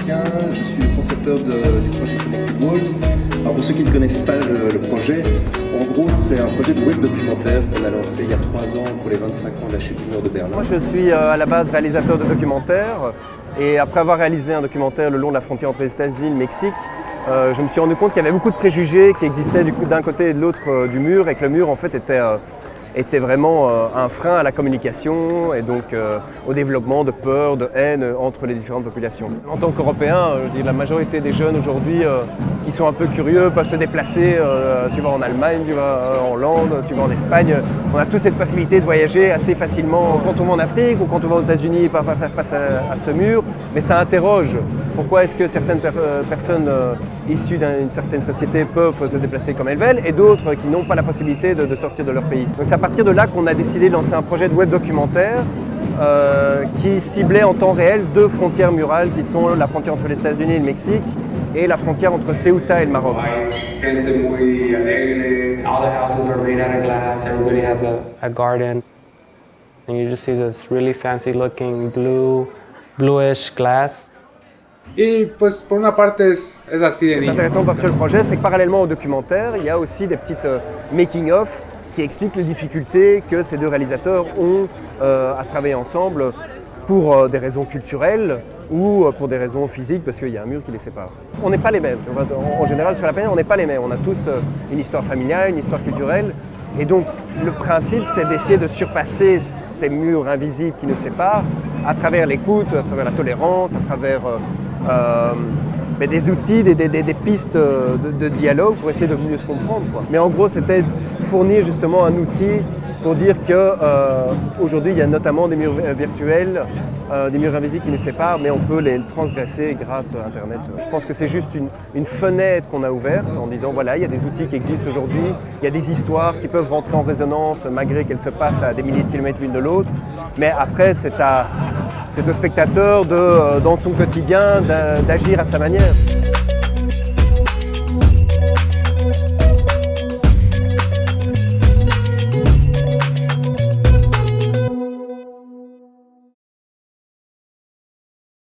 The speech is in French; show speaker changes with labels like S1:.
S1: Sébastien, je suis le concepteur du projet Connected Walls. Alors pour ceux qui ne connaissent pas le projet, en gros c'est un projet de web documentaire qu'on a lancé il y a 3 ans pour les 25 ans de la chute du mur de Berlin.
S2: Moi je suis à la base réalisateur de documentaires et après avoir réalisé un documentaire le long de la frontière entre les États-Unis et le Mexique, je me suis rendu compte qu'il y avait beaucoup de préjugés qui existaient d'un côté et de l'autre du mur et que le mur en fait était vraiment un frein à la communication et donc au développement de peur, de haine entre les différentes populations. En tant qu'Européens, je dis la majorité des jeunes aujourd'hui qui sont un peu curieux peuvent se déplacer, tu vas en Allemagne, tu vas en Hollande, tu vas en Espagne. On a tous cette possibilité de voyager assez facilement quand on va en Afrique ou quand on va aux États-Unis face à ce mur, mais ça interroge. Pourquoi est-ce que certaines personnes issues d'une certaine société peuvent se déplacer comme elles veulent et d'autres qui n'ont pas la possibilité de sortir de leur pays. Donc c'est à partir de là qu'on a décidé de lancer un projet de web documentaire qui ciblait en temps réel 2 frontières murales qui sont la frontière entre les États-Unis et le Mexique et la frontière entre Ceuta et le Maroc.
S3: All the houses are made out of glass, everybody has a garden. And you just see this really fancy looking bluish glass.
S4: Y pues por una parte es así de
S2: Ce qui est
S4: niño.
S2: intéressant par ce projet, c'est que parallèlement au documentaire, il y a aussi des petites making-of qui expliquent les difficultés que ces 2 réalisateurs ont à travailler ensemble pour des raisons culturelles ou pour des raisons physiques parce qu'il y a un mur qui les sépare. On n'est pas les mêmes. En général, sur la planète, on n'est pas les mêmes. On a tous une histoire familiale, une histoire culturelle. Et donc, le principe, c'est d'essayer de surpasser ces murs invisibles qui nous séparent à travers l'écoute, à travers la tolérance, à travers des outils, des pistes de dialogue pour essayer de mieux se comprendre, quoi. Mais en gros, c'était fournir justement un outil pour dire qu'aujourd'hui, il y a notamment des murs virtuels, des murs invisibles qui nous séparent, mais on peut les transgresser grâce à Internet. Je pense que c'est juste une fenêtre qu'on a ouverte en disant voilà, il y a des outils qui existent aujourd'hui, il y a des histoires qui peuvent rentrer en résonance malgré qu'elles se passent à des milliers de kilomètres l'une de l'autre. Mais après, c'est au spectateur dans son quotidien d'agir à sa manière.